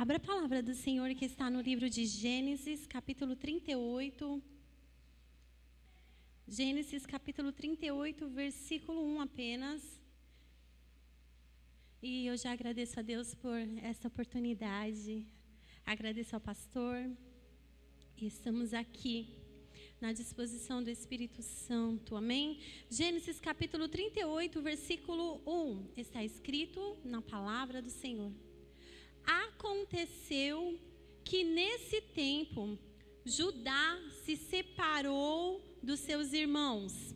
Abra a palavra do Senhor que está no livro de Gênesis, capítulo 38. Gênesis, capítulo 38, versículo 1 apenas. E eu já agradeço a Deus por essa oportunidade. Agradeço ao pastor. E estamos aqui na disposição do Espírito Santo. Amém? Gênesis, capítulo 38, versículo 1. Está escrito na palavra do Senhor. Aconteceu que nesse tempo Judá se separou dos seus irmãos.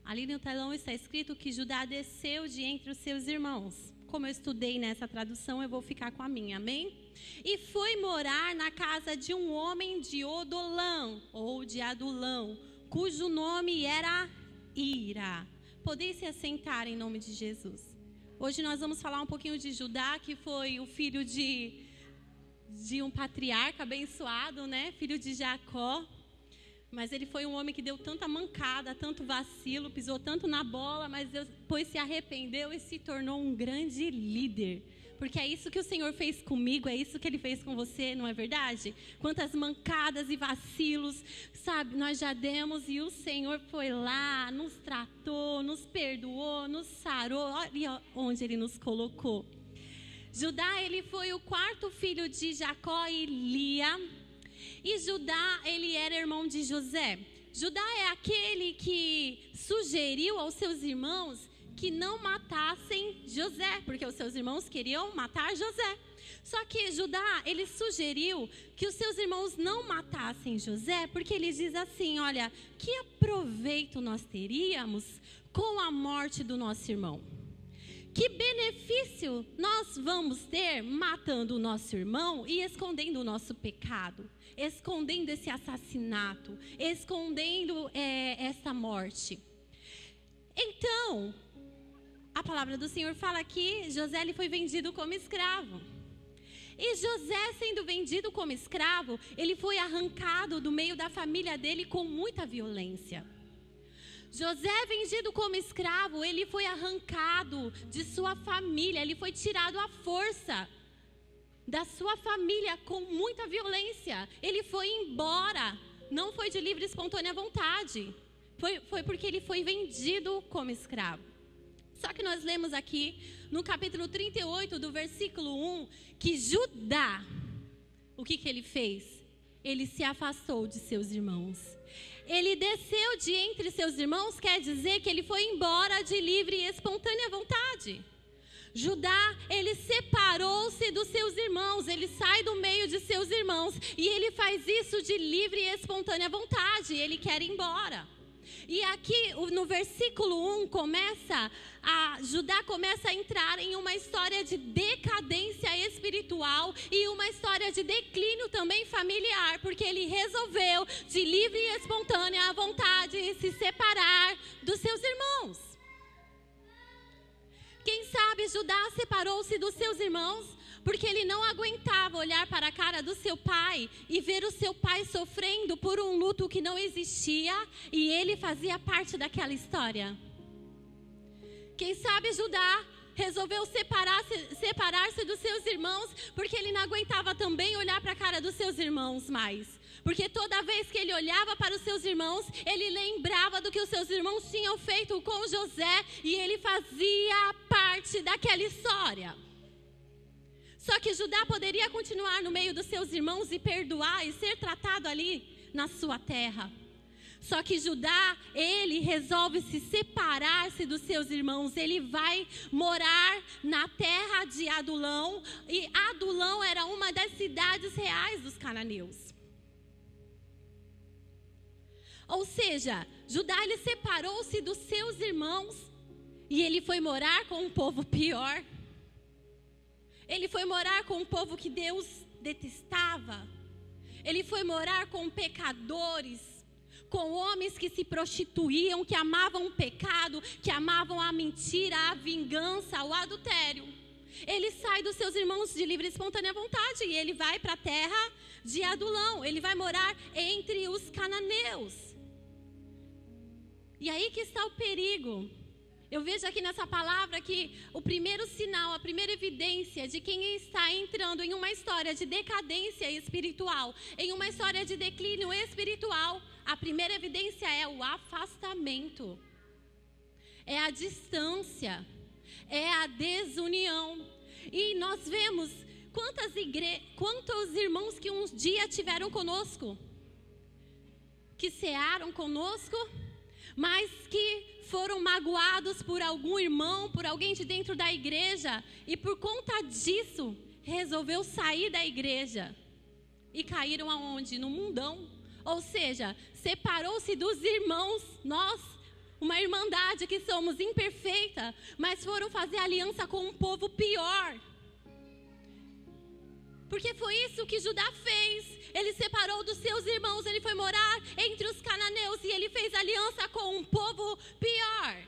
Ali no telão está escrito que Judá desceu de entre os seus irmãos. Como eu estudei nessa tradução, eu vou ficar com a minha, amém? E foi morar na casa de um homem de Odolã, ou de Adulão, cujo nome era Ira. Podem se assentar em nome de Jesus. Hoje nós vamos falar um pouquinho de Judá, que foi o filho de um patriarca abençoado, né? Filho de Jacó. Mas ele foi um homem que deu tanta mancada, tanto vacilo, pisou tanto na bola, mas depois se arrependeu e se tornou um grande líder. Porque é isso que o Senhor fez comigo, é isso que Ele fez com você, não é verdade? Quantas mancadas e vacilos, sabe, nós já demos e o Senhor foi lá, nos tratou, nos perdoou, nos sarou, olha onde Ele nos colocou. Judá, ele foi o quarto filho de Jacó e Lia, e Judá, ele era irmão de José. Judá é aquele que sugeriu aos seus irmãos que não matassem José, porque os seus irmãos queriam matar José. Só que Judá, ele sugeriu que os seus irmãos não matassem José, porque ele diz assim, olha, que proveito nós teríamos com a morte do nosso irmão? Que benefício nós vamos ter matando o nosso irmão e escondendo o nosso pecado? Escondendo esse assassinato, escondendo essa morte. Então, a palavra do Senhor fala que José ele foi vendido como escravo. E José, sendo vendido como escravo, ele foi arrancado do meio da família dele com muita violência. José, vendido como escravo, ele foi arrancado de sua família, ele foi tirado à força da sua família com muita violência. Ele foi embora, não foi de livre e espontânea vontade, foi porque ele foi vendido como escravo. Só que nós lemos aqui no capítulo 38 do versículo 1 que Judá, o que ele fez? Ele se afastou de seus irmãos. Ele desceu de entre seus irmãos, quer dizer que ele foi embora de livre e espontânea vontade. Judá, ele separou-se dos seus irmãos, ele sai do meio de seus irmãos e ele faz isso de livre e espontânea vontade, ele quer ir embora. E aqui no versículo 1 Judá começa a entrar em uma história de decadência espiritual e uma história de declínio também familiar, porque ele resolveu de livre e espontânea vontade se separar dos seus irmãos. Quem sabe Judá separou-se dos seus irmãos porque ele não aguentava olhar para a cara do seu pai e ver o seu pai sofrendo por um luto que não existia e ele fazia parte daquela história. Quem sabe Judá resolveu separar-se dos seus irmãos porque ele não aguentava também olhar para a cara dos seus irmãos mais. Porque toda vez que ele olhava para os seus irmãos, ele lembrava do que os seus irmãos tinham feito com José e ele fazia parte daquela história. Só que Judá poderia continuar no meio dos seus irmãos e perdoar e ser tratado ali na sua terra. Só que Judá, ele resolve se separar-se dos seus irmãos. Ele vai morar na terra de Adulão. E Adulão era uma das cidades reais dos cananeus. Ou seja, Judá, ele separou-se dos seus irmãos e ele foi morar com um povo pior. Ele foi morar com um povo que Deus detestava. Ele foi morar com pecadores, com homens que se prostituíam, que amavam o pecado, que amavam a mentira, a vingança, o adultério. Ele sai dos seus irmãos de livre e espontânea vontade e ele vai para a terra de Adulão. Ele vai morar entre os cananeus. E aí que está o perigo. Eu vejo aqui nessa palavra que o primeiro sinal, a primeira evidência de quem está entrando em uma história de decadência espiritual, em uma história de declínio espiritual, a primeira evidência é o afastamento, é a distância, é a desunião. E nós vemos quantos irmãos que um dia tiveram conosco, que cearam conosco, mas que foram magoados por algum irmão, por alguém de dentro da igreja, e por conta disso, resolveu sair da igreja. E caíram aonde? No mundão. Ou seja, separou-se dos irmãos, nós, uma irmandade que somos imperfeita, mas foram fazer aliança com um povo pior. Porque foi isso que Judá fez. Ele separou dos seus irmãos, ele foi morar entre os cananeus e ele fez aliança com um povo pior.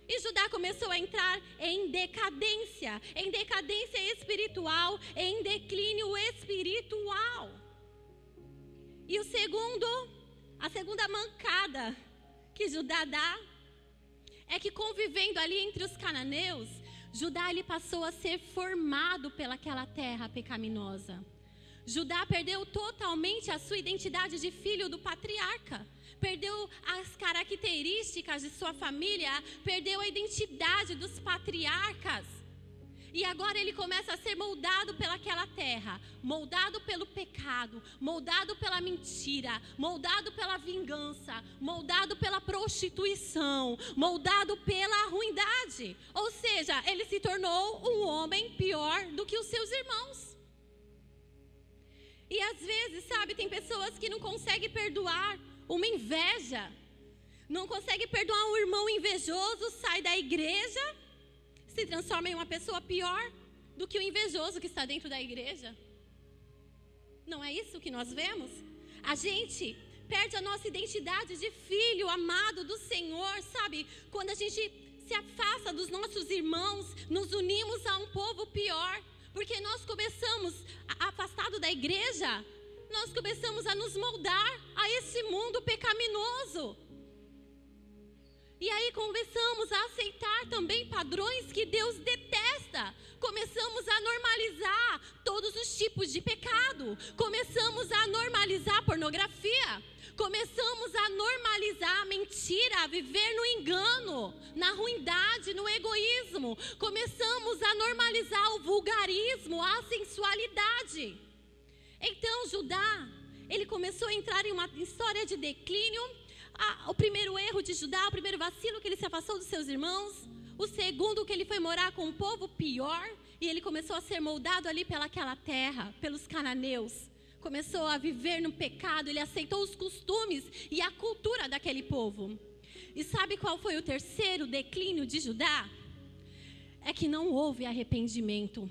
E Judá começou a entrar em decadência espiritual, em declínio espiritual. E a segunda mancada que Judá dá é que, convivendo ali entre os cananeus, Judá ele passou a ser formado pelaquela terra pecaminosa. Judá perdeu totalmente a sua identidade de filho do patriarca. Perdeu as características de sua família, perdeu a identidade dos patriarcas. E agora ele começa a ser moldado pelaquela terra, moldado pelo pecado, moldado pela mentira, moldado pela vingança, moldado pela prostituição, moldado pela ruindade. Ou seja, ele se tornou um homem pior do que os seus irmãos. E às vezes, sabe, tem pessoas que não conseguem perdoar uma inveja, não conseguem perdoar um irmão invejoso, sai da igreja, se transforma em uma pessoa pior do que o invejoso que está dentro da igreja. Não é isso que nós vemos? A gente perde a nossa identidade de filho amado do Senhor, sabe? Quando a gente se afasta dos nossos irmãos, nos unimos a um povo pior, porque nós começamos, afastado da igreja, nós começamos a nos moldar a esse mundo pecaminoso. E aí começamos a aceitar também padrões que Deus detesta. Começamos a normalizar todos os tipos de pecado. Começamos a normalizar a pornografia. Começamos a normalizar a mentira, a viver no engano, na ruindade, no egoísmo. Começamos a normalizar o vulgarismo, a sensualidade. Então Judá, ele começou a entrar em uma história de declínio. O primeiro erro de Judá, o primeiro vacilo que ele se afastou dos seus irmãos. O segundo, que ele foi morar com um povo pior. E ele começou a ser moldado ali pelaquela terra, pelos cananeus. Começou a viver no pecado, ele aceitou os costumes e a cultura daquele povo. E sabe qual foi o terceiro declínio de Judá? É que não houve arrependimento.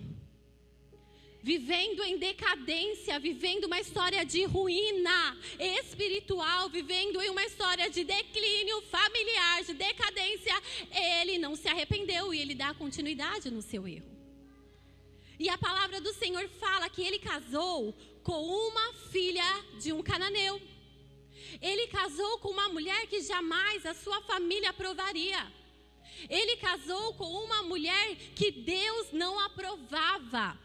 Vivendo em decadência, vivendo uma história de ruína espiritual, vivendo em uma história de declínio familiar, de decadência, ele não se arrependeu e ele dá continuidade no seu erro. E a palavra do Senhor fala que ele casou com uma filha de um cananeu. Ele casou com uma mulher que jamais a sua família aprovaria. Ele casou com uma mulher que Deus não aprovava.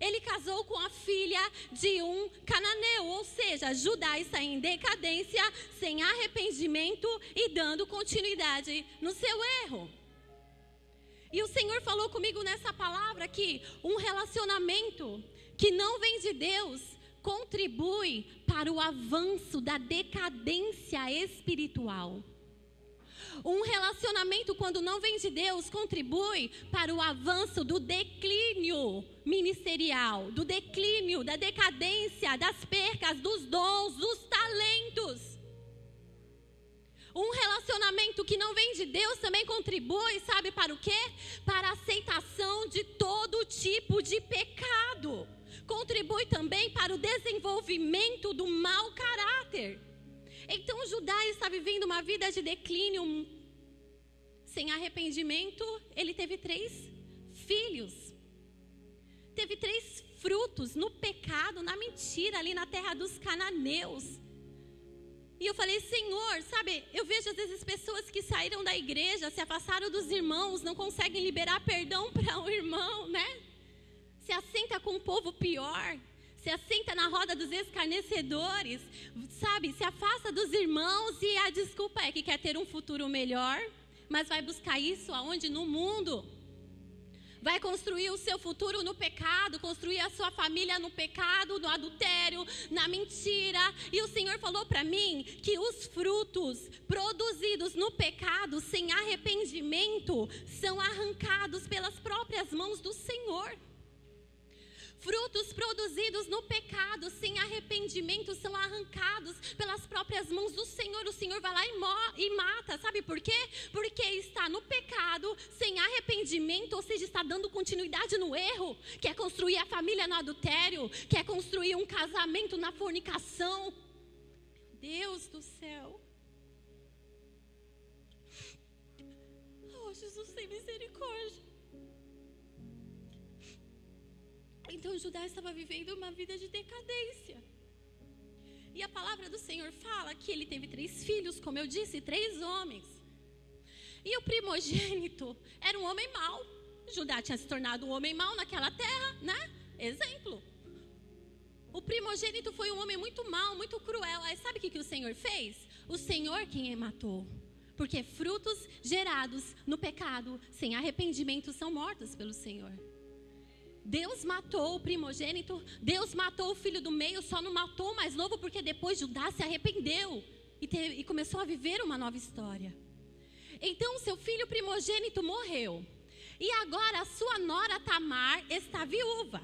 Ele casou com a filha de um cananeu, ou seja, Judá está em decadência, sem arrependimento e dando continuidade no seu erro. E o Senhor falou comigo nessa palavra que um relacionamento que não vem de Deus contribui para o avanço da decadência espiritual. Um relacionamento, quando não vem de Deus, contribui para o avanço do declínio ministerial, do declínio, da decadência, das percas, dos dons, dos talentos. Um relacionamento que não vem de Deus também contribui, sabe para o quê? Para a aceitação de todo tipo de pecado. Contribui também para o desenvolvimento do mau caráter. Então Judá está vivendo uma vida de declínio sem arrependimento. Ele teve 3 filhos. Teve 3 frutos no pecado, na mentira, ali na terra dos cananeus. E eu falei, Senhor, sabe, eu vejo às vezes pessoas que saíram da igreja, se afastaram dos irmãos, não conseguem liberar perdão para o irmão, né? Se assenta com um povo pior, se assenta na roda dos escarnecedores, sabe, se afasta dos irmãos e a desculpa é que quer ter um futuro melhor, mas vai buscar isso aonde? No mundo. Vai construir o seu futuro no pecado, construir a sua família no pecado, no adultério, na mentira. E o Senhor falou para mim que os frutos produzidos no pecado, sem arrependimento, são arrancados pelas próprias mãos do Senhor. Frutos produzidos no pecado, sem arrependimento, são arrancados pelas próprias mãos do Senhor. O Senhor vai lá e mata. Sabe por quê? Porque está no pecado, sem arrependimento, ou seja, está dando continuidade no erro. Quer construir a família no adultério, quer construir um casamento na fornicação. Deus do céu. Oh, Jesus, tem misericórdia. Então Judá estava vivendo uma vida de decadência. E a palavra do Senhor fala que ele teve 3 filhos, como eu disse, 3 homens. E o primogênito era um homem mau. Judá tinha se tornado um homem mau naquela terra, né? Exemplo. O primogênito foi um homem muito mau, muito cruel. Aí sabe o que o Senhor fez? O Senhor quem matou. Porque frutos gerados no pecado, sem arrependimento, são mortos pelo Senhor. Deus matou o primogênito, Deus matou o filho do meio, só não matou o mais novo porque depois Judá se arrependeu e começou a viver uma nova história. Então seu filho primogênito morreu e agora a sua nora Tamar está viúva.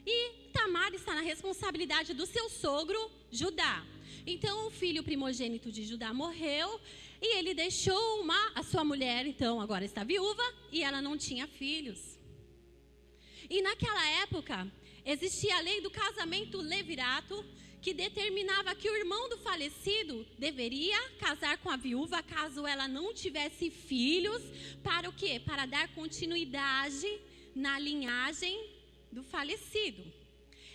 E Tamar está na responsabilidade do seu sogro Judá. Então o filho primogênito de Judá morreu e ele deixou a sua mulher, então agora está viúva e ela não tinha filhos. E naquela época, existia a lei do casamento levirato, que determinava que o irmão do falecido deveria casar com a viúva, caso ela não tivesse filhos, para o quê? Para dar continuidade na linhagem do falecido.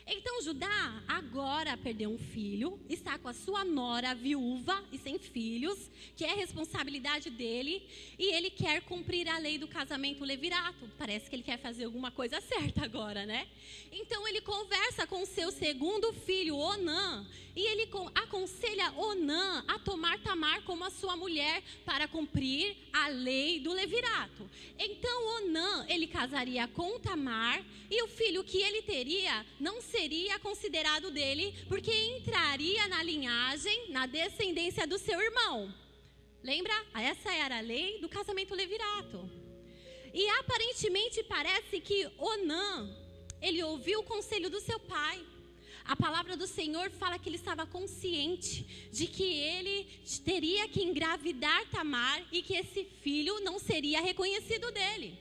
Então Judá agora perdeu um filho, está com a sua nora viúva e sem filhos, que é responsabilidade dele, e ele quer cumprir a lei do casamento levirato. Parece que ele quer fazer alguma coisa certa agora, né? Então ele conversa com o seu segundo filho, Onã, e ele aconselha Onã a tomar Tamar como a sua mulher para cumprir a lei do levirato. Então Onã, ele casaria com Tamar, e o filho que ele teria não seria considerado dele, porque entraria na linhagem, na descendência do seu irmão. Lembra? Essa era a lei do casamento levirato. E aparentemente parece que Onã, ele ouviu o conselho do seu pai. A palavra do Senhor fala que ele estava consciente de que ele teria que engravidar Tamar e que esse filho não seria reconhecido dele.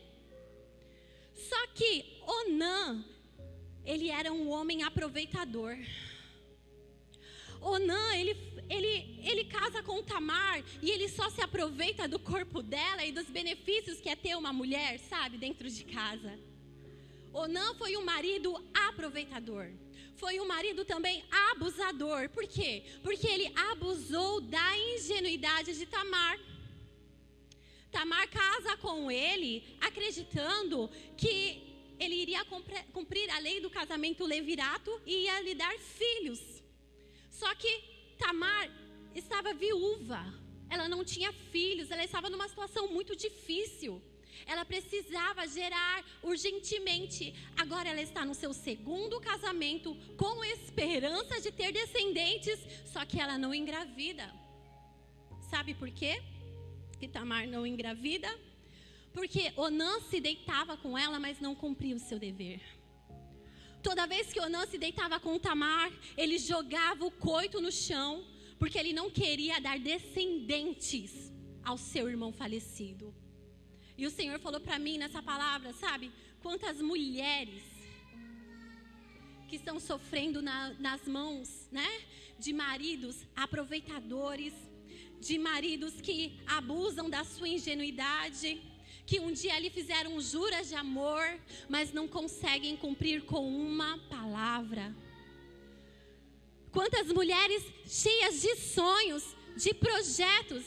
Só que Onã, ele era um homem aproveitador. Onã, ele casa com Tamar e ele só se aproveita do corpo dela e dos benefícios que é ter uma mulher, sabe, dentro de casa. Onã foi um marido aproveitador. Foi um marido também abusador. Por quê? Porque ele abusou da ingenuidade de Tamar. Tamar casa com ele, acreditando que ele iria cumprir a lei do casamento levirato e ia lhe dar filhos. Só que Tamar estava viúva, ela não tinha filhos, ela estava numa situação muito difícil. Ela precisava gerar urgentemente. Agora ela está no seu segundo casamento, com esperança de ter descendentes, só que ela não engravida. Sabe por quê que Tamar não engravida? Porque Onã se deitava com ela, mas não cumpria o seu dever. Toda vez que Onã se deitava com Tamar, ele jogava o coito no chão, porque ele não queria dar descendentes ao seu irmão falecido. E o Senhor falou para mim nessa palavra, sabe? Quantas mulheres que estão sofrendo nas mãos, né? De maridos aproveitadores, de maridos que abusam da sua ingenuidade, que um dia lhe fizeram juras de amor, mas não conseguem cumprir com uma palavra. Quantas mulheres cheias de sonhos, de projetos,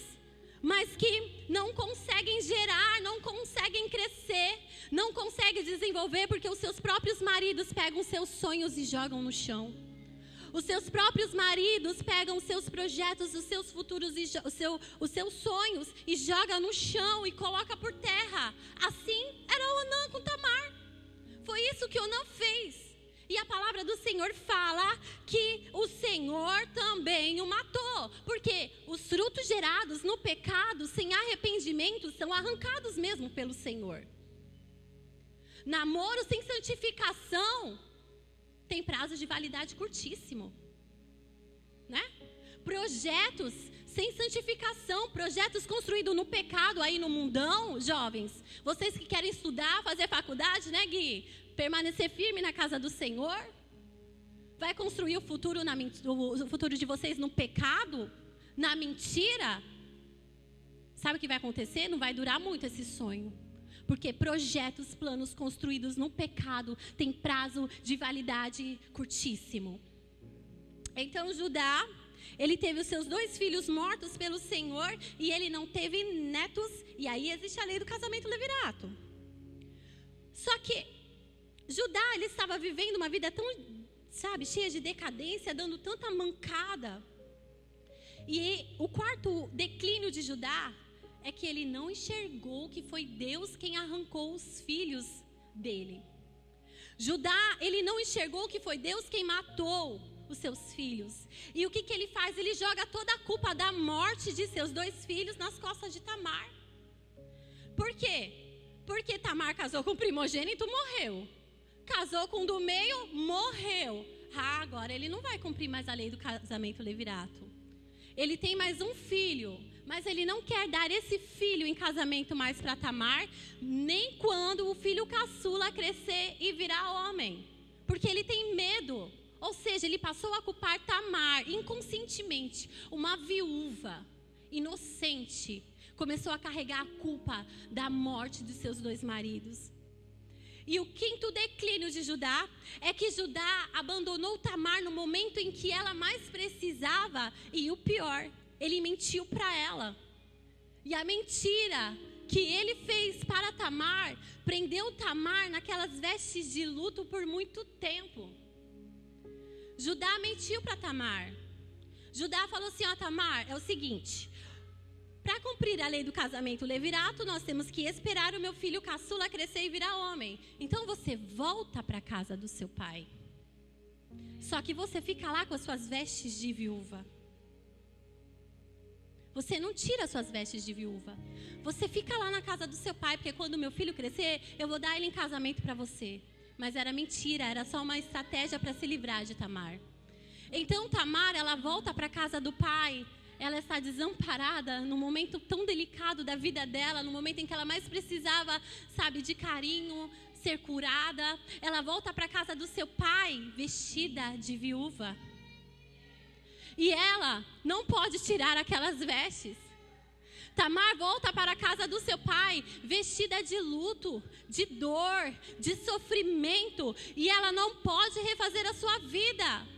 mas que não conseguem gerar, não conseguem crescer, não conseguem desenvolver, porque os seus próprios maridos pegam seus sonhos e jogam no chão. Os seus próprios maridos pegam os seus projetos, os seus futuros, os seus sonhos e jogam no chão e colocam por terra. Assim era Onã com Tamar. Foi isso que Onã fez. E a palavra do Senhor fala que o Senhor também o matou. Porque os frutos gerados no pecado, sem arrependimento, são arrancados mesmo pelo Senhor. Namoro sem santificação tem prazo de validade curtíssimo, né? Projetos sem santificação, projetos construídos no pecado aí no mundão, jovens. Vocês que querem estudar, fazer faculdade, né, Gui? Permanecer firme na casa do Senhor. Vai construir o futuro de vocês no pecado, na mentira. Sabe o que vai acontecer? Não vai durar muito esse sonho. Porque projetos, planos construídos no pecado têm prazo de validade curtíssimo. Então Judá, ele teve os seus 2 filhos mortos pelo Senhor e ele não teve netos. E aí existe a lei do casamento levirato. Só que Judá, ele estava vivendo uma vida tão, cheia de decadência, dando tanta mancada. E o quarto declínio de Judá é que ele não enxergou que foi Deus quem arrancou os filhos dele. Judá, ele não enxergou que foi Deus quem matou os seus filhos. E o que ele faz? Ele joga toda a culpa da morte de seus 2 filhos nas costas de Tamar. Por quê? Porque Tamar casou com o primogênito e morreu. Casou com o do meio, morreu. Agora ele não vai cumprir mais a lei do casamento levirato. Ele tem mais um filho, mas ele não quer dar esse filho em casamento mais para Tamar, nem quando o filho caçula crescer e virar homem. Porque ele tem medo. Ou seja, ele passou a culpar Tamar inconscientemente, uma viúva inocente. Começou a carregar a culpa da morte de seus 2 maridos. E o quinto declínio de Judá é que Judá abandonou Tamar no momento em que ela mais precisava. E o pior, ele mentiu para ela. E a mentira que ele fez para Tamar prendeu Tamar naquelas vestes de luto por muito tempo. Judá mentiu para Tamar. Judá falou assim: Tamar, é o seguinte, para cumprir a lei do casamento levirato, nós temos que esperar o meu filho caçula crescer e virar homem. Então você volta para a casa do seu pai. Só que você fica lá com as suas vestes de viúva. Você não tira as suas vestes de viúva. Você fica lá na casa do seu pai, porque quando o meu filho crescer, eu vou dar ele em casamento para você. Mas era mentira, era só uma estratégia para se livrar de Tamar. Então Tamar, ela volta para a casa do pai. Ela está desamparada no momento tão delicado da vida dela, no momento em que ela mais precisava, de carinho, ser curada. Ela volta para a casa do seu pai, vestida de viúva. E ela não pode tirar aquelas vestes. Tamar volta para a casa do seu pai, vestida de luto, de dor, de sofrimento. E ela não pode refazer a sua vida.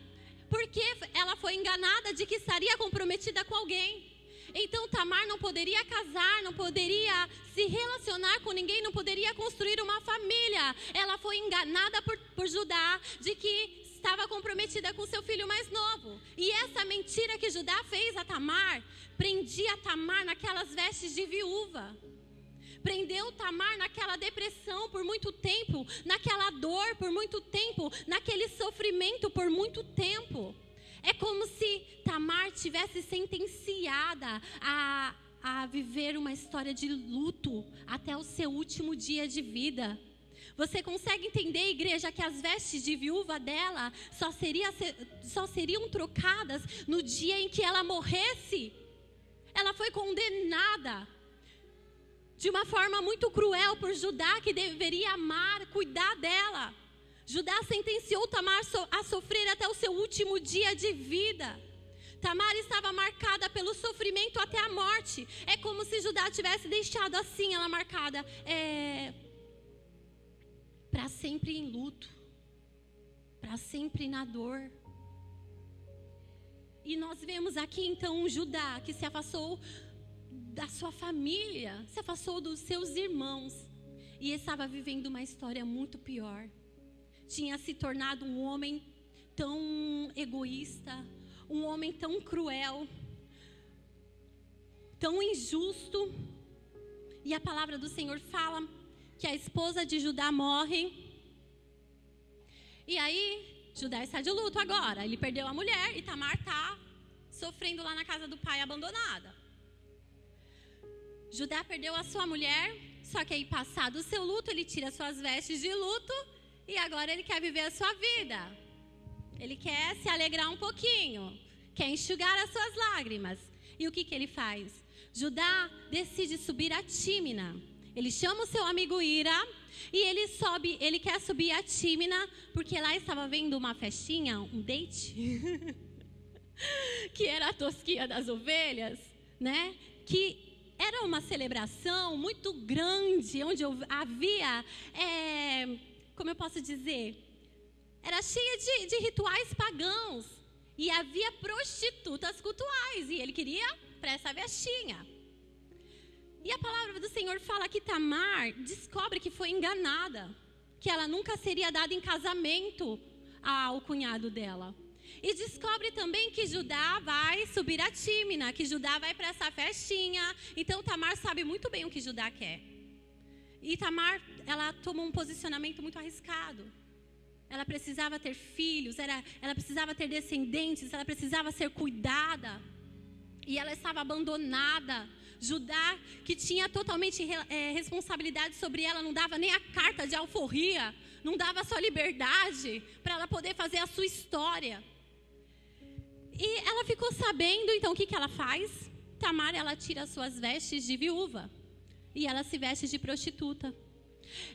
Porque ela foi enganada de que estaria comprometida com alguém. Então Tamar não poderia casar, não poderia se relacionar com ninguém, não poderia construir uma família. Ela foi enganada por Judá de que estava comprometida com seu filho mais novo. E essa mentira que Judá fez a Tamar, prendia Tamar naquelas vestes de viúva. Prendeu Tamar naquela depressão por muito tempo, naquela dor por muito tempo, naquele sofrimento por muito tempo. É como se Tamar tivesse sentenciada a viver uma história de luto até o seu último dia de vida. Você consegue entender, igreja, que as vestes de viúva dela só seriam trocadas no dia em que ela morresse? Ela foi condenada de uma forma muito cruel por Judá, que deveria amar, cuidar dela. Judá sentenciou Tamar a sofrer até o seu último dia de vida. Tamar estava marcada pelo sofrimento até a morte. É como se Judá tivesse deixado assim ela marcada, para sempre em luto, para sempre na dor. E nós vemos aqui então um Judá que se afastou da sua família, se afastou dos seus irmãos e estava vivendo uma história muito pior. Tinha se tornado um homem tão egoísta, um homem tão cruel, tão injusto. E a palavra do Senhor fala que a esposa de Judá morre. E aí, Judá está de luto agora. Ele perdeu a mulher e Tamar está sofrendo lá na casa do pai, abandonada. Judá perdeu a sua mulher, só que aí, passado o seu luto, ele tira suas vestes de luto e agora ele quer viver a sua vida. Ele quer se alegrar um pouquinho, quer enxugar as suas lágrimas. E o que ele faz? Judá decide subir a Tímina. Ele chama o seu amigo Ira e ele quer subir a Tímina porque lá estava havendo uma festinha, um date, que era a tosquia das ovelhas, né? Que era uma celebração muito grande, onde havia, como eu posso dizer, era cheia de rituais pagãos e havia prostitutas cultuais e ele queria para essa festinha. E a palavra do Senhor fala que Tamar descobre que foi enganada, que ela nunca seria dada em casamento ao cunhado dela. E descobre também que Judá vai subir a Tímina, que Judá vai para essa festinha. Então Tamar sabe muito bem o que Judá quer. E Tamar, ela tomou um posicionamento muito arriscado. Ela precisava ter filhos, ela precisava ter descendentes, ela precisava ser cuidada. E ela estava abandonada. Judá, que tinha totalmente responsabilidade sobre ela, não dava nem a carta de alforria, não dava a sua liberdade para ela poder fazer a sua história. E ela ficou sabendo, então o que ela faz? Tamar, ela tira as suas vestes de viúva e ela se veste de prostituta.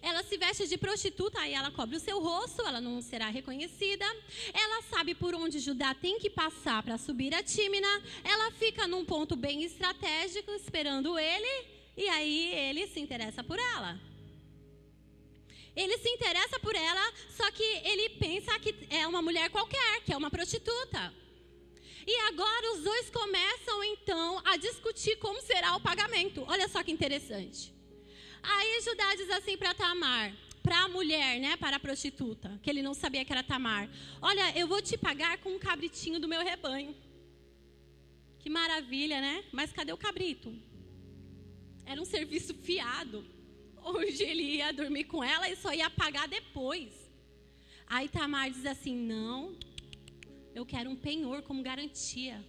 Ela se veste de prostituta, aí ela cobre o seu rosto, ela não será reconhecida. Ela sabe por onde Judá tem que passar para subir a Tímina. Ela fica num ponto bem estratégico, esperando ele, e aí ele se interessa por ela. Ele se interessa por ela, só que ele pensa que é uma mulher qualquer, que é uma prostituta. E agora os dois começam então a discutir como será o pagamento. Olha só que interessante. Aí Judá diz assim para Tamar, para a mulher, né, para a prostituta, que ele não sabia que era Tamar: olha, eu vou te pagar com um cabritinho do meu rebanho. Que maravilha, né? Mas cadê o cabrito? Era um serviço fiado, onde ele ia dormir com ela e só ia pagar depois. Aí Tamar diz assim: não, eu quero um penhor como garantia.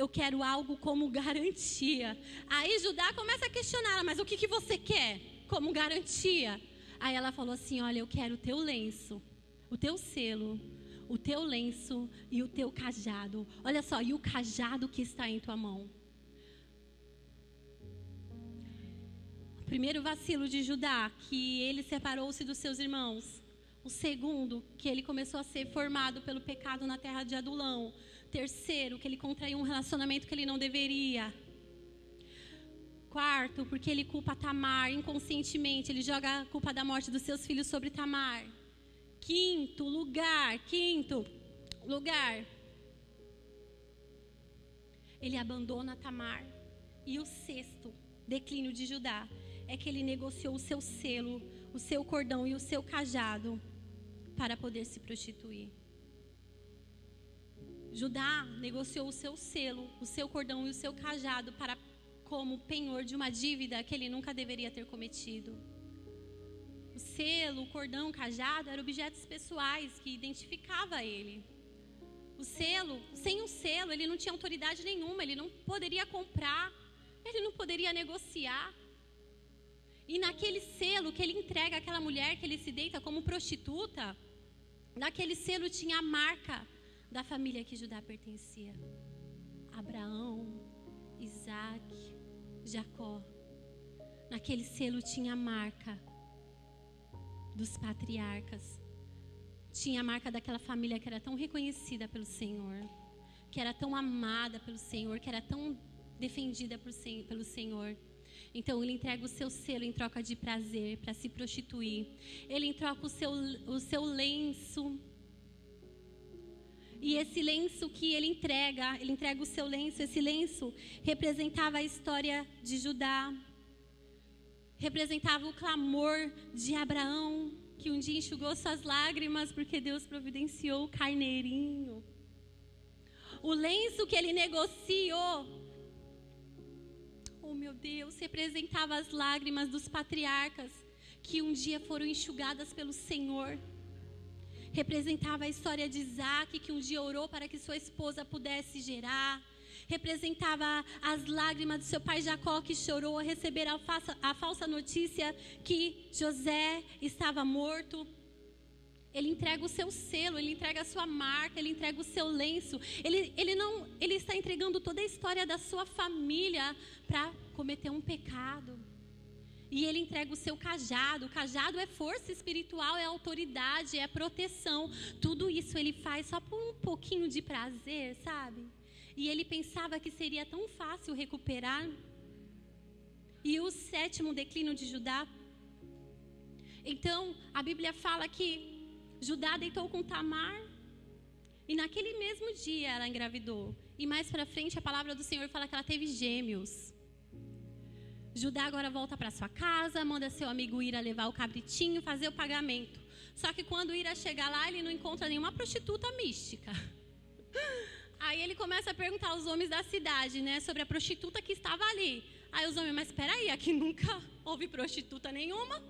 Eu quero algo como garantia. Aí Judá começa a questionar: mas o que você quer como garantia? Aí ela falou assim: olha, eu quero o teu lenço, o teu selo, o teu lenço e o teu cajado. Olha só, e o cajado que está em tua mão. O primeiro vacilo de Judá, que ele separou-se dos seus irmãos. O segundo, que ele começou a ser formado pelo pecado na terra de Adulão. Terceiro, que ele contraiu um relacionamento que ele não deveria. Quarto, porque ele culpa Tamar inconscientemente. Ele joga a culpa da morte dos seus filhos sobre Tamar. Quinto lugar. Ele abandona Tamar. E o sexto declínio de Judá é que ele negociou o seu selo, o seu cordão e o seu cajado para poder se prostituir. Judá negociou o seu selo, o seu cordão e o seu cajado como penhor de uma dívida que ele nunca deveria ter cometido. O selo, o cordão, o cajado eram objetos pessoais que identificavam ele. O selo, sem o selo, ele não tinha autoridade nenhuma, ele não poderia comprar, ele não poderia negociar. E naquele selo que ele entrega àquela mulher que ele se deita como prostituta, naquele selo tinha a marca da família que Judá pertencia: Abraão, Isaac, Jacó. Naquele selo tinha a marca dos patriarcas. Tinha a marca daquela família que era tão reconhecida pelo Senhor, que era tão amada pelo Senhor, que era tão defendida pelo Senhor. Então ele entrega o seu selo em troca de prazer, para se prostituir. Ele troca o seu lenço. E esse lenço que ele entrega o seu lenço. Esse lenço representava a história de Judá. Representava o clamor de Abraão, que um dia enxugou suas lágrimas porque Deus providenciou o carneirinho. O lenço que ele negociou, oh meu Deus, representava as lágrimas dos patriarcas que um dia foram enxugadas pelo Senhor. Representava a história de Isaac, que um dia orou para que sua esposa pudesse gerar. Representava as lágrimas do seu pai Jacó, que chorou ao receber a falsa notícia que José estava morto. Ele entrega o seu selo, ele entrega a sua marca, ele entrega o seu lenço. Ele está entregando toda a história da sua família para cometer um pecado. E ele entrega o seu cajado. O cajado é força espiritual, é autoridade, é proteção. Tudo isso ele faz só por um pouquinho de prazer, sabe? E ele pensava que seria tão fácil recuperar. E o 7º declínio de Judá. Então, a Bíblia fala que Judá deitou com Tamar. E naquele mesmo dia ela engravidou. E mais para frente a palavra do Senhor fala que ela teve gêmeos. Judá agora volta para sua casa, manda seu amigo Ira levar o cabritinho, fazer o pagamento. Só que quando Ira chega lá, ele não encontra nenhuma prostituta mística. Aí ele começa a perguntar aos homens da cidade, né, sobre a prostituta que estava ali. Aí os homens, mas espera aí, aqui nunca houve prostituta nenhuma.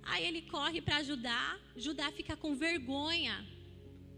Aí ele corre para Judá, Judá fica com vergonha,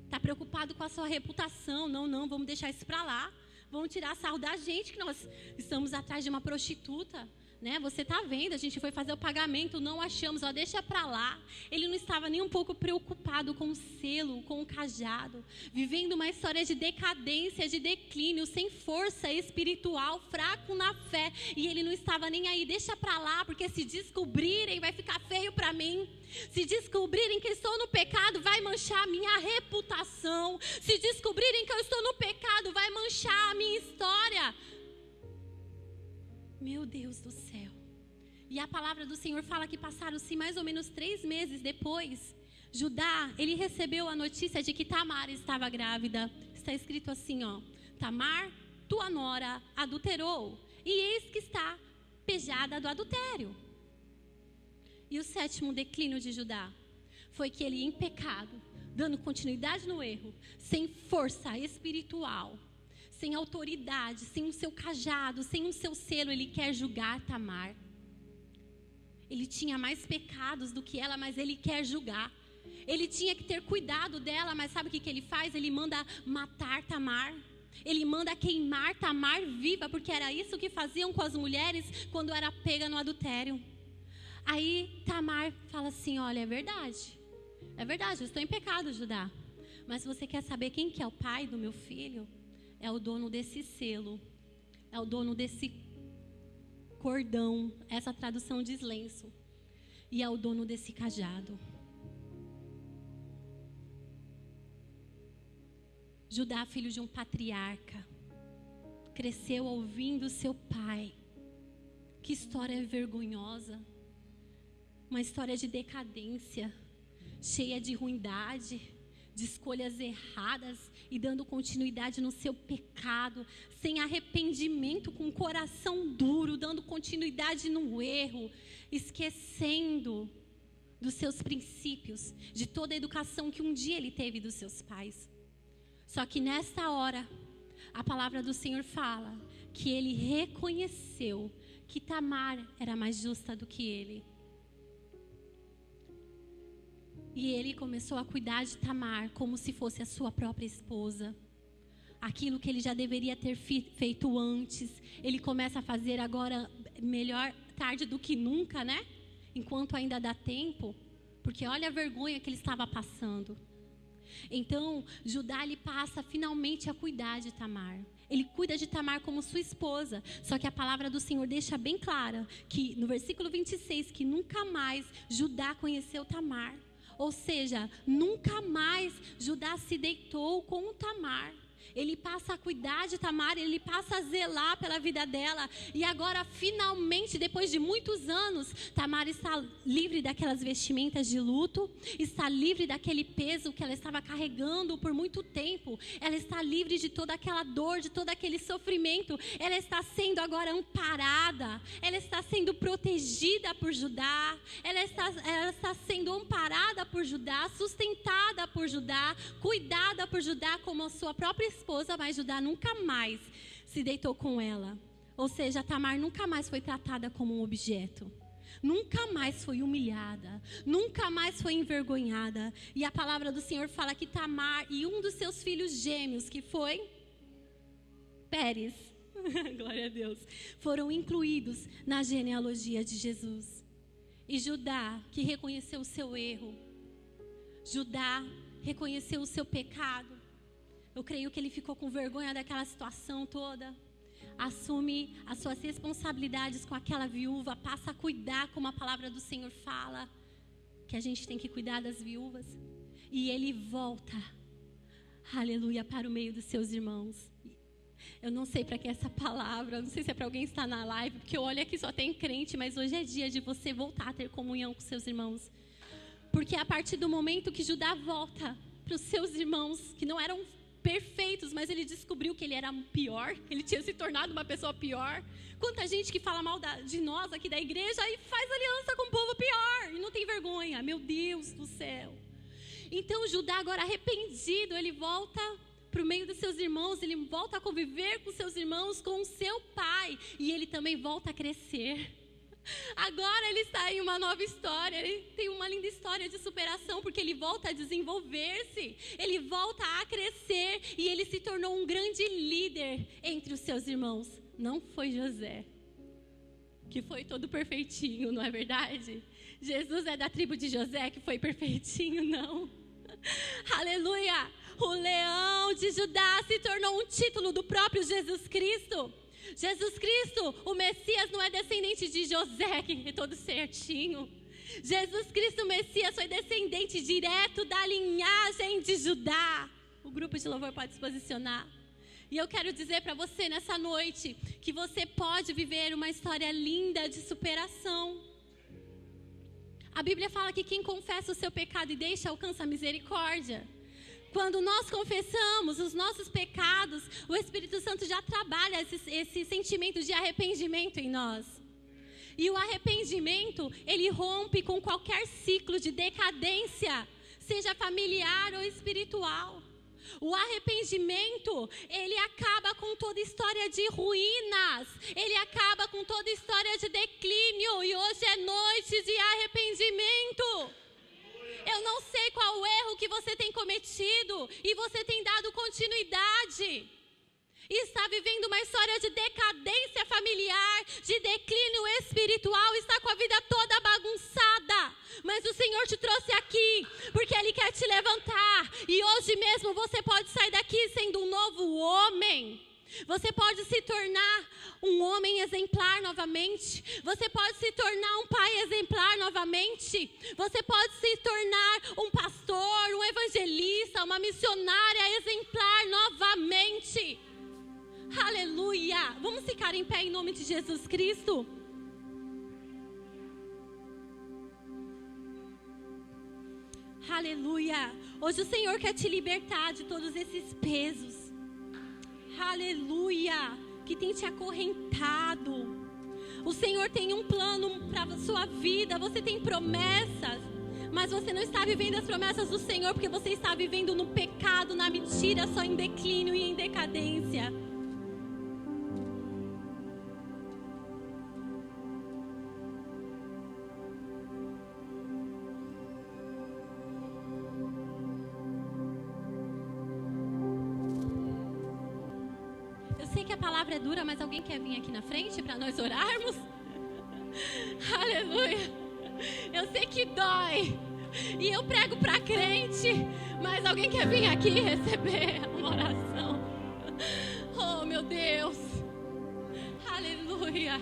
está preocupado com a sua reputação. Não, vamos deixar isso para lá. Vão tirar sarro da gente que nós estamos atrás de uma prostituta, né? Você está vendo, a gente foi fazer o pagamento, não achamos, ó, deixa para lá. Ele não estava nem um pouco preocupado com o selo, com o cajado, vivendo uma história de decadência, de declínio, sem força espiritual, fraco na fé. E ele não estava nem aí, deixa para lá, porque se descobrirem vai ficar feio para mim. Se descobrirem que estou no pecado, vai manchar a minha reputação. Se descobrirem que eu estou no pecado, vai manchar a minha história. Meu Deus do céu. E a palavra do Senhor fala que passaram-se mais ou menos 3 meses depois. Judá, ele recebeu a notícia de que Tamar estava grávida. Está escrito assim, ó: Tamar, tua nora, adulterou, e eis que está pejada do adultério. E o 7º declínio de Judá foi que ele, em pecado, dando continuidade no erro, sem força espiritual, sem autoridade, sem o seu cajado, sem o seu selo, ele quer julgar Tamar. Ele tinha mais pecados do que ela, mas ele quer julgar. Ele tinha que ter cuidado dela, mas sabe o que ele faz? Ele manda matar Tamar. Ele manda queimar Tamar viva, porque era isso que faziam com as mulheres quando era pega no adultério. Aí Tamar fala assim, olha, é verdade, eu estou em pecado, Judá. Mas se você quer saber quem que é o pai do meu filho, é o dono desse selo, é o dono desse cordão, essa tradução diz lenço, e é o dono desse cajado. Judá, filho de um patriarca, cresceu ouvindo seu pai. Que história vergonhosa. Uma história de decadência, cheia de ruindade, de escolhas erradas e dando continuidade no seu pecado, sem arrependimento, com o coração duro, dando continuidade no erro, esquecendo dos seus princípios, de toda a educação que um dia ele teve dos seus pais. Só que nesta hora, a palavra do Senhor fala que ele reconheceu que Tamar era mais justa do que ele. E ele começou a cuidar de Tamar como se fosse a sua própria esposa. Aquilo que ele já deveria ter feito antes, ele começa a fazer agora, melhor tarde do que nunca, né? Enquanto ainda dá tempo, porque olha a vergonha que ele estava passando. Então, Judá, ele passa finalmente a cuidar de Tamar. Ele cuida de Tamar como sua esposa. Só que a palavra do Senhor deixa bem clara que no versículo 26, que nunca mais Judá conheceu Tamar. Ou seja, nunca mais Judá se deitou com Tamar. Ele passa a cuidar de Tamar, ele passa a zelar pela vida dela. E agora, finalmente, depois de muitos anos, Tamar está livre daquelas vestimentas de luto, está livre daquele peso que ela estava carregando por muito tempo. Ela está livre de toda aquela dor, de todo aquele sofrimento. Ela está sendo agora amparada, ela está sendo protegida por Judá, ela está sendo amparada por Judá, sustentada por Judá, cuidada por Judá como a sua própria esposa, mas Judá nunca mais se deitou com ela. Ou seja, Tamar nunca mais foi tratada como um objeto. Nunca mais foi humilhada. Nunca mais foi envergonhada. E a palavra do Senhor fala que Tamar e um dos seus filhos gêmeos, que foi Pérez, glória a Deus, foram incluídos na genealogia de Jesus. E Judá, que reconheceu o seu erro, Judá reconheceu o seu pecado. Eu creio que ele ficou com vergonha daquela situação toda. Assume as suas responsabilidades com aquela viúva. Passa a cuidar, como a palavra do Senhor fala, que a gente tem que cuidar das viúvas. E ele volta, aleluia, para o meio dos seus irmãos. Eu não sei para que essa palavra, não sei se é para alguém que está na live, porque eu olho aqui só tem crente, mas hoje é dia de você voltar a ter comunhão com seus irmãos. Porque a partir do momento que Judá volta para os seus irmãos, que não eram perfeitos, mas ele descobriu que ele era pior, que ele tinha se tornado uma pessoa pior. Quanta gente que fala mal de nós aqui da igreja e faz aliança com o povo pior e não tem vergonha, meu Deus do céu. Então Judá, agora arrependido, ele volta para o meio dos seus irmãos, ele volta a conviver com seus irmãos, com o seu pai, e ele também volta a crescer. Agora ele está em uma nova história, ele tem uma linda história de superação, porque ele volta a desenvolver-se, ele volta a crescer, e ele se tornou um grande líder entre os seus irmãos. Não foi José, que foi todo perfeitinho, não é verdade? Jesus é da tribo de José, que foi perfeitinho, não. Aleluia! O leão de Judá se tornou um título do próprio Jesus Cristo. Jesus Cristo, o Messias, não é descendente de José, que é todo certinho. Jesus Cristo, o Messias, foi descendente direto da linhagem de Judá. O grupo de louvor pode se posicionar. E eu quero dizer para você nessa noite que você pode viver uma história linda de superação. A Bíblia fala que quem confessa o seu pecado e deixa alcança a misericórdia. Quando nós confessamos os nossos pecados, o Espírito Santo já trabalha esse sentimento de arrependimento em nós. E o arrependimento, ele rompe com qualquer ciclo de decadência, seja familiar ou espiritual. O arrependimento, ele acaba com toda história de ruínas, ele acaba com toda história de declínio, e hoje é noite de arrependimento. Eu não sei qual o erro que você tem cometido e você tem dado continuidade. E está vivendo uma história de decadência familiar, de declínio espiritual, está com a vida toda bagunçada. Mas o Senhor te trouxe aqui porque Ele quer te levantar. E hoje mesmo você pode sair daqui sendo um novo homem. Você pode se tornar um homem exemplar novamente. Você pode se tornar um pai exemplar novamente. Você pode se tornar um pastor, um evangelista, uma missionária exemplar novamente. Aleluia! Vamos ficar em pé em nome de Jesus Cristo? Aleluia! Hoje o Senhor quer te libertar de todos esses pesos. Aleluia, que tem te acorrentado. O Senhor tem um plano para a sua vida. Você tem promessas, mas você não está vivendo as promessas do Senhor porque você está vivendo no pecado, na mentira, só em declínio e em decadência. Eu sei que a palavra é dura, mas alguém quer vir aqui na frente para nós orarmos? Aleluia. Eu sei que dói. E eu prego para crente, mas alguém quer vir aqui receber uma oração? Oh, meu Deus. Aleluia.